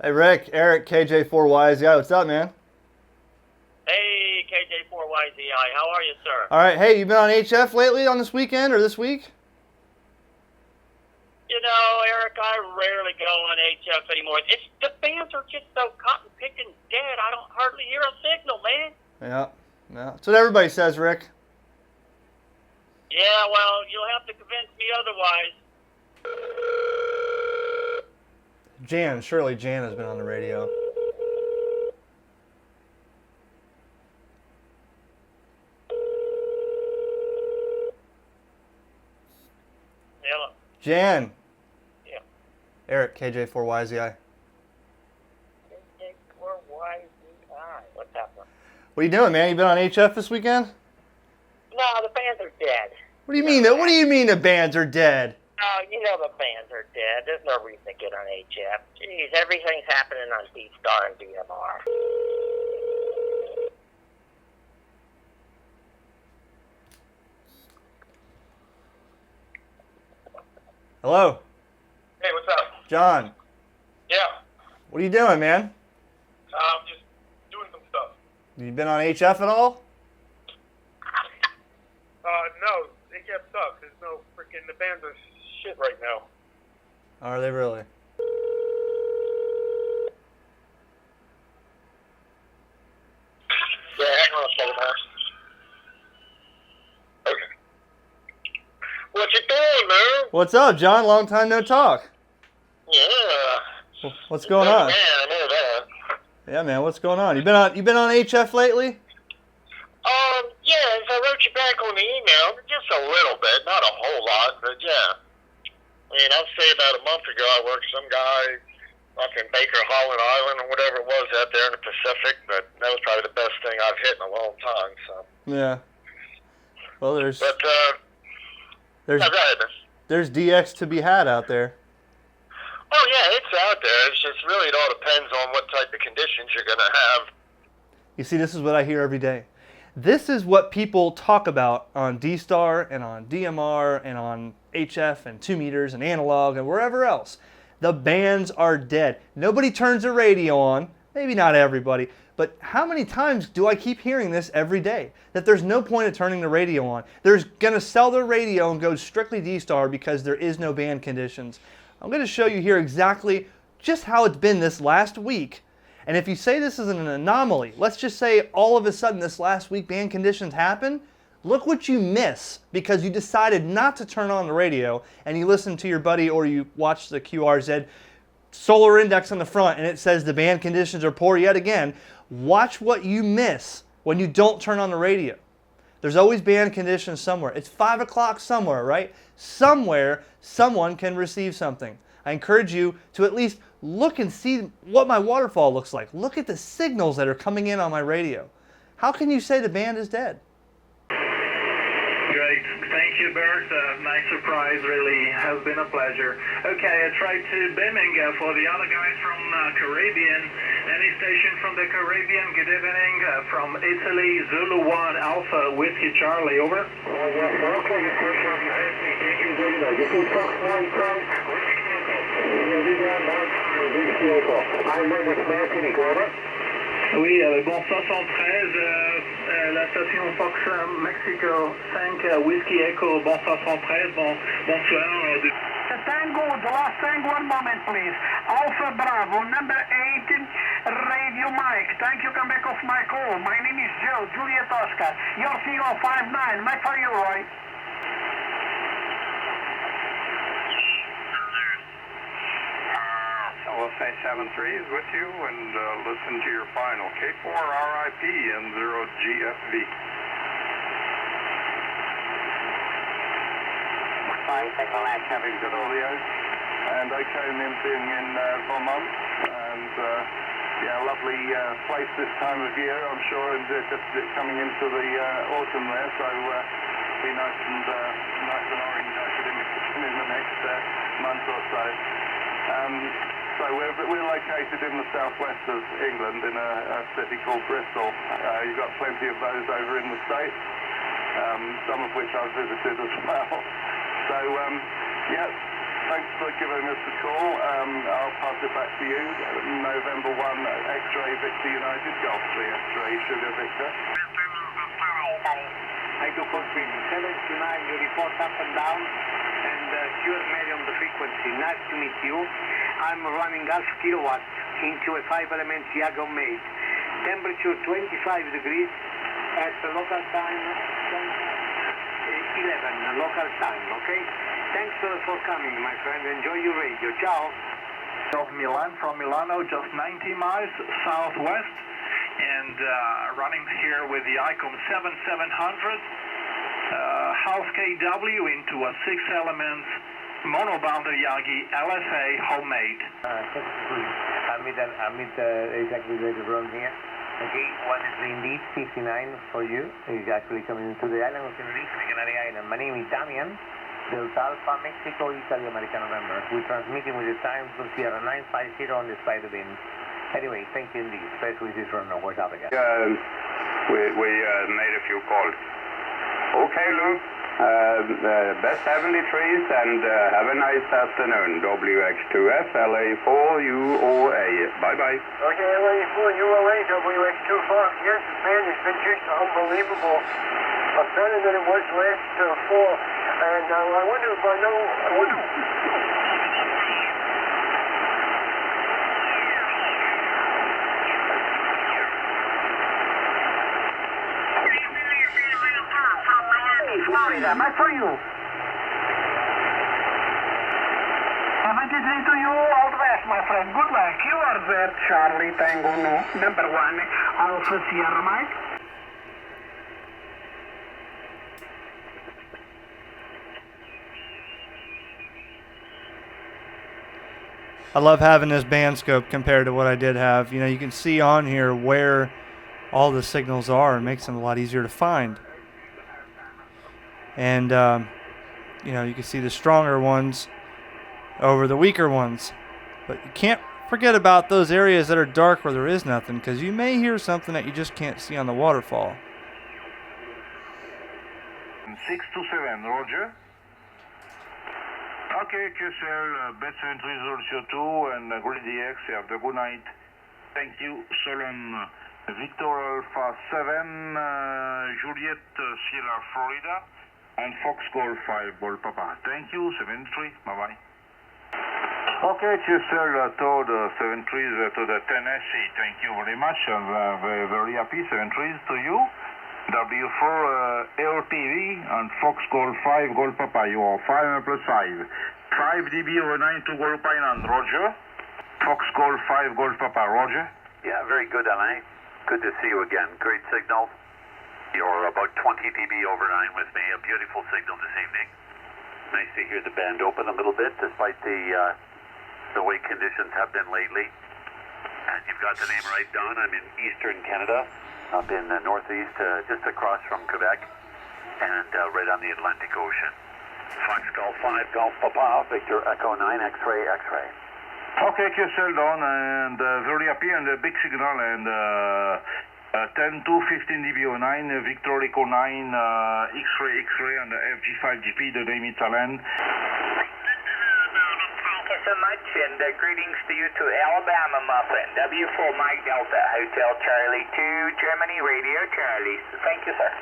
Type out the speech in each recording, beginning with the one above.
Hey, Rick, Eric, KJ4YZI, what's up, man? Hey, KJ4YZI, how are you, sir? All right, hey, you been on HF lately on this weekend or this week? You know, Eric, I rarely go on HF anymore. The bands are just so cotton-picking dead, I don't hardly hear a signal, man. Yeah, that's what everybody says, Rick. Yeah, well, you'll have to convince me otherwise. Surely Jan has been on the radio. Hello? Jan. Yeah. Eric, KJ4YZI. KJ4YZI, what's happening? What are you doing, man? You been on HF this weekend? No, the bands are dead. What do you mean? What do you mean the bands are dead? Oh, you know the bands are dead. There's no reason to get on HF. Jeez, everything's happening on D-Star and DMR. Hello? Hey, what's up? John. Yeah, What are you doing, man? I'm just doing some stuff. You been on HF at all? No, HF sucks. There's no freaking, the bands are shit right now. Are they really? Yeah, hang on a second, man. Okay. What you doing, man? What's up, John? Long time no talk. Yeah. What's going on? Man, I know that. Yeah, man, what's going on? You been on HF lately? Yes, I wrote you back on the email, just a little bit, not a whole lot, but yeah. I mean, I'll say about a month ago, I worked some guy up in Baker Holland Island or whatever it was out there in the Pacific, but that was probably the best thing I've hit in a long time, so. Yeah. Well, But, there's go ahead, man. there's DX to be had out there. Oh, yeah, it's out there. It's just really, it all depends on what type of conditions you're going to have. You see, this is what I hear every day. This is what people talk about on D-Star and on DMR and on HF and 2 meters and analog and wherever else. The bands are dead. Nobody turns the radio on. Maybe not everybody. But how many times do I keep hearing this every day? That there's no point of turning the radio on. They're going to sell the radio and go strictly D-Star because there is no band conditions. I'm going to show you here exactly just how it's been this last week. And if you say this is an anomaly, let's just say all of a sudden this last week band conditions happen, look what you miss because you decided not to turn on the radio and you listen to your buddy or you watch the QRZ solar index on the front and it says the band conditions are poor yet again. Watch what you miss when you don't turn on the radio. There's always band conditions somewhere. It's 5 o'clock somewhere, right? Somewhere, someone can receive something. I encourage you to at least look and see what my waterfall looks like. Look at the signals that are coming in on my radio. How can you say the band is dead? Great. Thank you, Bert. Nice surprise, really. Has been a pleasure. Okay, I tried to beaming for the other guys from Caribbean. Any station from the Caribbean, good evening. From Italy, Zulu 1, Alpha, Whiskey Charlie, over. Oui, bon 73, la station Fox Mexico 5, Whiskey Echo, bon 73, bonsoir. Tango, the last tango, 1 moment please. Alpha Bravo, number 8, Radio Mike. Thank you, come back off my call. My name is Joe, Juliet Oscar. Your CO 59, Mike for you, Roy. We'll say 73 is with you and listen to your final. K4 RIP and 0 GFV. Fine, take the last having Good audio. And Icom being in Vermont. And lovely place this time of year, I'm sure, and just coming into the autumn there. So be nice and orange in the next month or so. So we're located in the southwest of England in a city called Bristol. You've got plenty of those over in the States, some of which I've visited as well. So, thanks for giving us the call. I'll pass it back to you. November 1, X-Ray Victor United, Golf 3 X-Ray Sugar Victor. I do confirm. 79, you report up and down, and Stuart Mary on the frequency. Nice to meet you. I'm running half kilowatt into a 5-element Icom mate. Temperature 25 degrees at the local time 11 local time, okay? Thanks for coming, my friend. Enjoy your radio. Ciao. Of Milan, from Milano, just 90 miles southwest, and running here with the Icom 7700, half kW into a 6-element mono boundary Yagi LSA homemade. I'll meet exactly later on here. Okay, one is indeed 59 for you. He's actually coming into the island of Tenerife, Canary Island. My name is Damian, Delta Alpha Mexico, Italy, American November. We're transmitting with the time from Sierra 950 on the spider beam. Anyway, thank you indeed. Best wishes from West Africa. We made a few calls. Okay, Lou. Best 73s and have a nice afternoon. WX2F, LA4UOA. Bye-bye. Okay, LA4UOA, WX2 Fox. Yes, man, it's been just unbelievable. Better than it was last fall. And I wonder if I know... Florida, much for you. 73 to you, all the best, my friend. Good luck. You are there, Charlie Tango, no. Number 1, Alpha Sierra Mike. I love having this band scope compared to what I did have. You know, you can see on here where all the signals are. It makes them a lot easier to find. And, you know, you can see the stronger ones over the weaker ones. But you can't forget about those areas that are dark where there is nothing, because you may hear something that you just can't see on the waterfall. 627, Roger. Okay, QSL, Bet 7302 and Grid DX, have a good night. Thank you, Solon. Victor Alpha 7, Juliet Sierra Florida, and Fox Golf 5 Ball Papa. Thank you, 73, bye-bye. Okay, QSL Toad 73 to the Tennessee. Thank you very much. I'm very, very happy. 73s to you. W4 LTV and Fox Golf 5 Golf Papa. You are 5 plus 5. 5 dB over 9 to Golf Island. Roger. Fox Golf 5 Golf Papa. Roger. Yeah, very good, Alain. Good to see you again. Great signal. You're about 20 dB over 9 with me. A beautiful signal this evening. Nice to hear the band open a little bit, despite the way conditions have been lately. And you've got the name right, Don. I'm in eastern Canada, up in the northeast, just across from Quebec, and right on the Atlantic Ocean. Fox Golf 5, Golf Papa, Victor Echo 9, X-Ray, X-Ray. Okay, QSL Don, and very happy, and a big signal, and 10 to 15 dB 09, Victor Echo 9, X-Ray, X-Ray, and FG5GP, the name is Alan. Thank you so much, and greetings to you to Alabama Muffin, W4 Mike Delta, Hotel Charlie 2, Germany, Radio Charlie. Thank you, sir.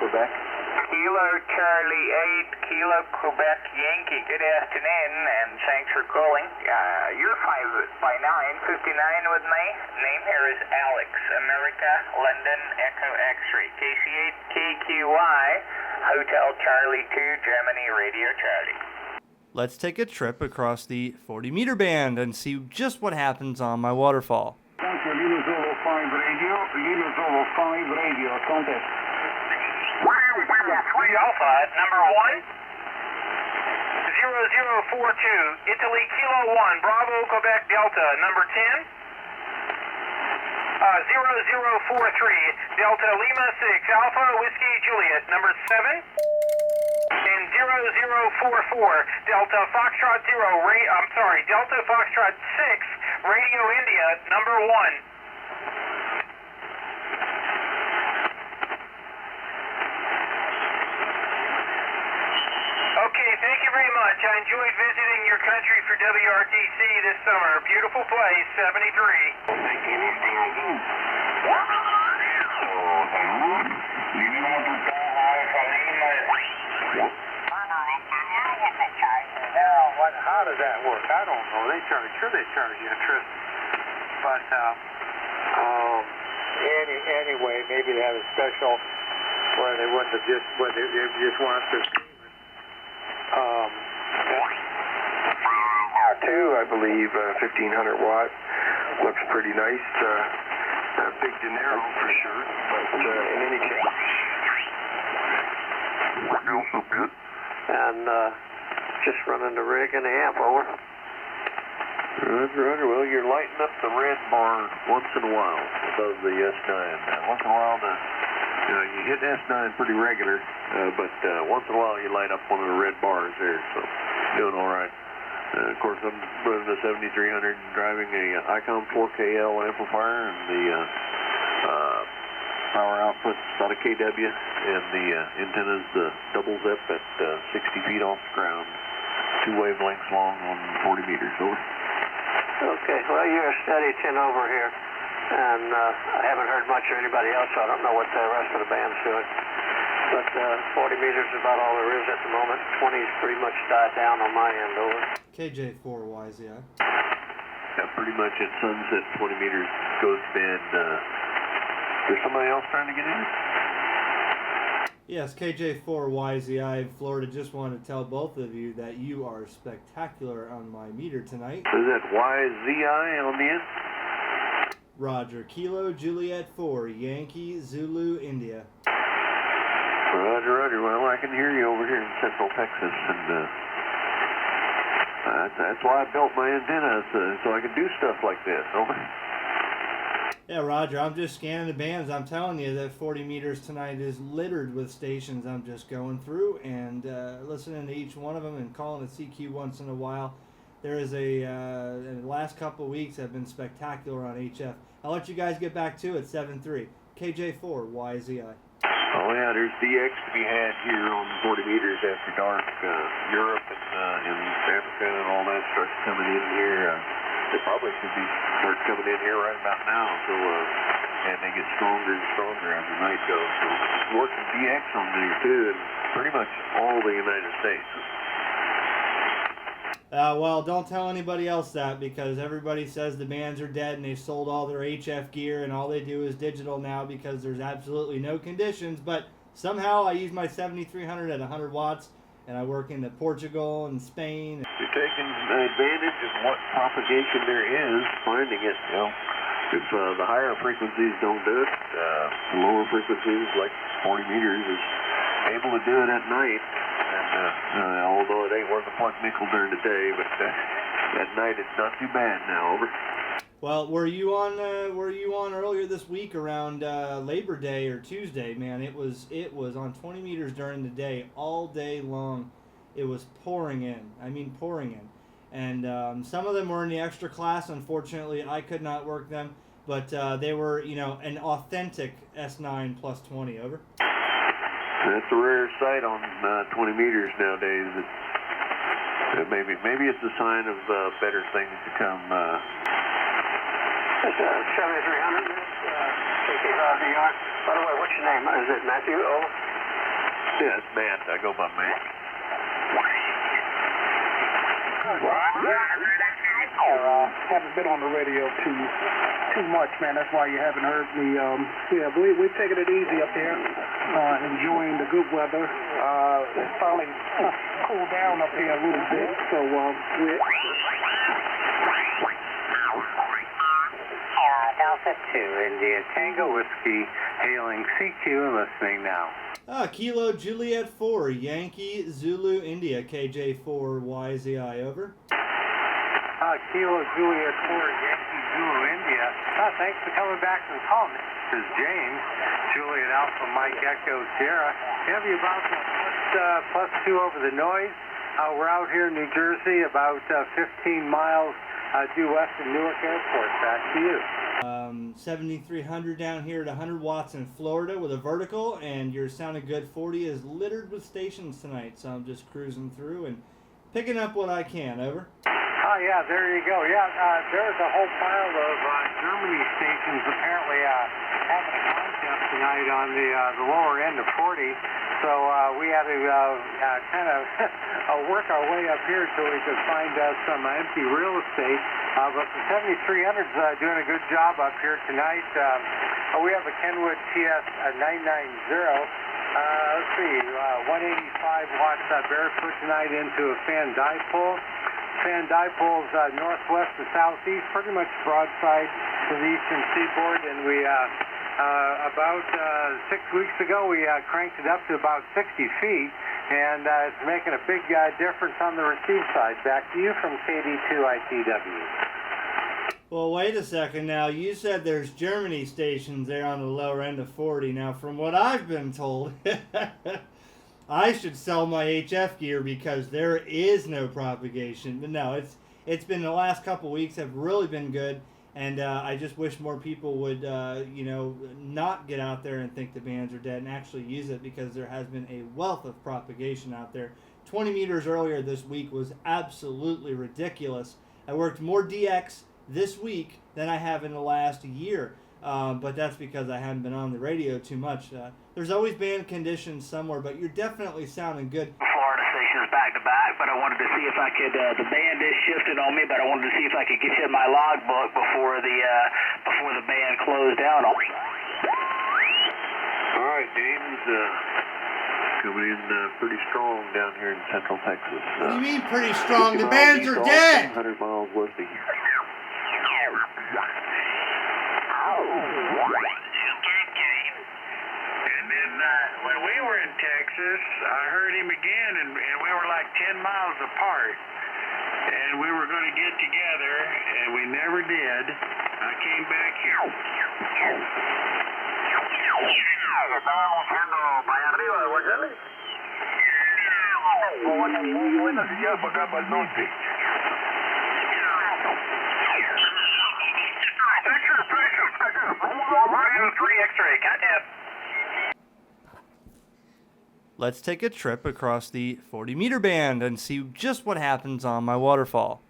Quebec. Kilo Charlie 8, Kilo Quebec Yankee. Good afternoon, and thanks for calling. You're 5 by 9, 59 with me. Name here is Alex, America, London, Echo X-Ray, KC8, KQY, Hotel Charlie 2, Germany, Radio Charlie. Let's take a trip across the 40-meter band and see just what happens on my waterfall. Thank you, Lima Zulu 5 radio, Lima Zulu 5 radio, contact. 3 Alpha, number 1. 0042, Italy Kilo 1, Bravo, Quebec Delta, number 10. 0043, Delta Lima 6, Alpha Whiskey Juliet, number 7. And 0044, Delta Foxtrot 0, Delta Foxtrot 6, Radio India, number 1. much. I enjoyed visiting your country for WRTC this summer. Beautiful place, 73. How does that work? I don't know. They charge you interest. But anyway, maybe they have a special where they wouldn't have just want to. I believe 1500 watt looks pretty nice. Big dinero for sure, but in any case. And just running the rig and the amp over. Roger. Well, you're lighting up the red bar once in a while above the S9. Once in a while, you hit S9 pretty regular, but once in a while you light up one of the red bars there, so doing all right. Of course, I'm running the 7300, driving a Icom 4KL amplifier, and the power output's about a kW, and the antenna's the double zip at 60 feet off the ground, 2 wavelengths long on 40 meters. Over. Okay, well, you're a steady 10 over here, and I haven't heard much of anybody else, so I don't know what the rest of the band's doing. But 40 meters is about all there is at the moment. 20's pretty much died down on my end, over. KJ4YZI. Yeah, pretty much at sunset, 20 meters goes to bed. There's somebody else trying to get in? Yes, KJ4YZI Florida. Just wanted to tell both of you that you are spectacular on my meter tonight. Is that YZI on the end? Roger. Kilo Juliet 4, Yankee Zulu India. Roger. Well, I can hear you over here in Central Texas, and that's why I built my antenna, so I can do stuff like this. Over. Yeah, Roger, I'm just scanning the bands. I'm telling you that 40 meters tonight is littered with stations. I'm just going through and listening to each one of them and calling a CQ once in a while. There is in the last couple of weeks have been spectacular on HF. I'll let you guys get back to it, 7-3. KJ4YZI. Oh yeah, there's DX to be had here on 40 meters after dark. Europe and Africa and all that starts coming in here. They probably should start coming in here right about now. So and they get stronger and stronger as the night goes. So working DX on there too, and pretty much all the United States. Well, don't tell anybody else that, because everybody says the bands are dead and they've sold all their HF gear and all they do is digital now because there's absolutely no conditions. But somehow I use my 7300 at 100 watts and I work into Portugal and Spain. You're taking advantage of what propagation there is, finding it. You know, if the higher frequencies don't do it, the lower frequencies like 40 meters is able to do it at night. And although it ain't worth a pluck nickel during the day, but at night it's not too bad now. Over. Well, were you on earlier this week around Labor Day or Tuesday? Man, it was on 20 meters during the day all day long. It was pouring in. I mean, pouring in. And some of them were in the extra class. Unfortunately, I could not work them, but they were, an authentic S9 plus 20. Over. That's a rare sight on 20 meters nowadays. Maybe it's a sign of better things to come. 7300. KKRDR. By the way, what's your name? Is it Matthew? Oh. Yeah, it's Matt. I go by Matt. Haven't been on the radio too much, man. That's why you haven't heard me. We've taken it easy up here, enjoying the good weather. It's finally cooled down up here a little bit, so Alpha 2, India Tango Whiskey, hailing CQ and listening now. Kilo Juliet 4, Yankee Zulu India, KJ4YZI, over. Kilo Juliet 4, Yankee Zulu India. Thanks for coming back and calling. This is James, Juliet Alpha Mike Echo Sierra. Have you about plus 2 over the noise? We're out here in New Jersey, about 15 miles due west of Newark Airport. Back to you. 7300 down here at 100 watts in Florida with a vertical, and you're sounding good. 40 is littered with stations tonight, so I'm just cruising through and Picking up what I can, over. Oh, yeah, there you go. Yeah, there's a whole pile of Germany stations apparently having a contest tonight on the lower end of 40. So we had to kind of work our way up here so we could find some empty real estate. But the 7300's doing a good job up here tonight. We have a Kenwood TS 990. Let's see, 185 watts barefoot tonight into a fan dipole. Fan dipoles northwest to southeast, pretty much broadside to the eastern seaboard. And we, about 6 weeks ago, we cranked it up to about 60 feet. And it's making a big difference on the receive side. Back to you from KD2ITW. Well, wait a second now. You said there's Germany stations there on the lower end of 40. Now, from what I've been told, I should sell my HF gear because there is no propagation. But no, it's been the last couple weeks have really been good. And I just wish more people would, not get out there and think the bands are dead and actually use it, because there has been a wealth of propagation out there. 20 meters earlier this week was absolutely ridiculous. I worked more DX this week than I have in the last year, but that's because I haven't been on the radio too much. There's always band conditions somewhere, but you're definitely sounding good. Florida stations back to back, but I wanted to see if I could, the band is shifted on me, but I wanted to see if I could get you in my logbook before the band closed down on me. All right, James, coming in pretty strong down here in Central Texas. What do you mean pretty strong? The bands are dead! 100 miles west of here. When we were in Texas, I heard him again, and we were like 10 miles apart. And we were going to get together, and we never did. I came back here. Estábamos yendo para allá arriba de Guayale. Buena señal para acá, para el norte. Radio 3 X-ray, contact. Let's take a trip across the 40-meter band and see just what happens on my waterfall.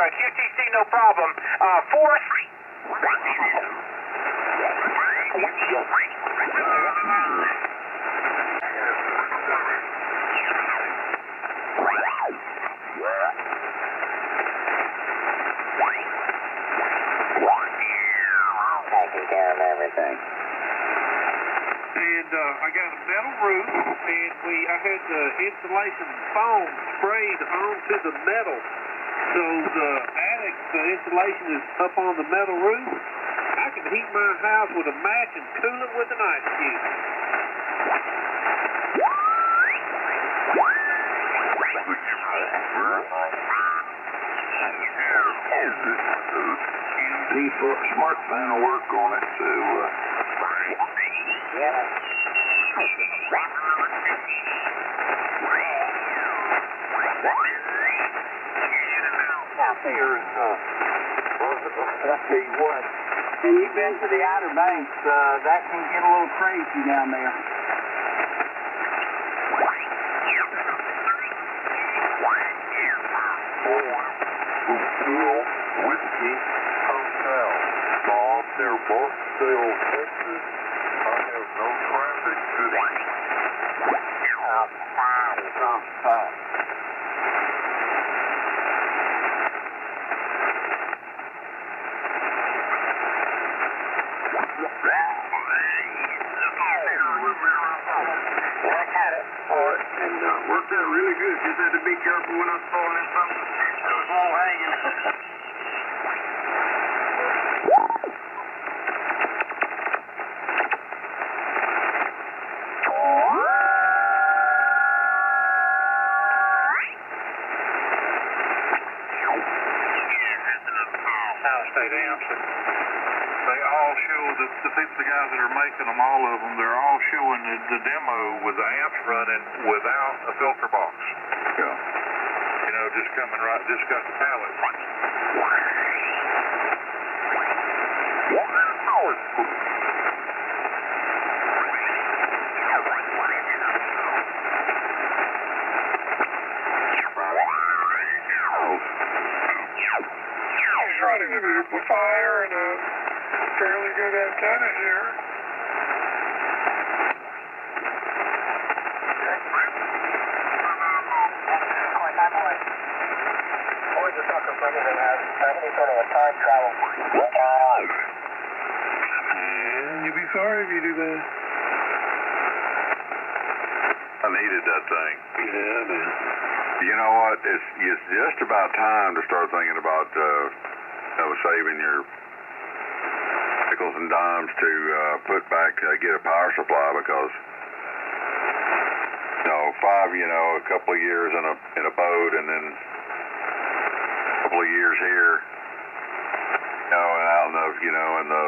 QTC, no problem. 4. Taking care of everything. And I got a metal roof, and I had the insulation foam sprayed onto the metal. So the attic, the insulation is up on the metal roof. I can heat my house with a match and cool it with an ice cube. The smart fan will work on it, so Yeah. Here's, I'll tell you what, and you've been to the Outer Banks, that can get a little crazy down there. Whiskey Hotel. Bob, near Barksdale, Texas. I have no traffic. Good. nuts falling in from those low hanging. State amps, and they all show the guys that are making them, all of them, they're all showing the demo with the amps running without a filter box. Yeah. You know, just coming right, just got the pallet. Running an amplifier and a fairly good antenna here. Boys are talking from it and any sort of a time travel. You'd be sorry if you do that. I needed that thing. Yeah, man. You know what? It's just about time to start thinking about saving your nickels and dimes to put back, get a power supply, because a couple of years in a boat, and then a couple of years here, and out in the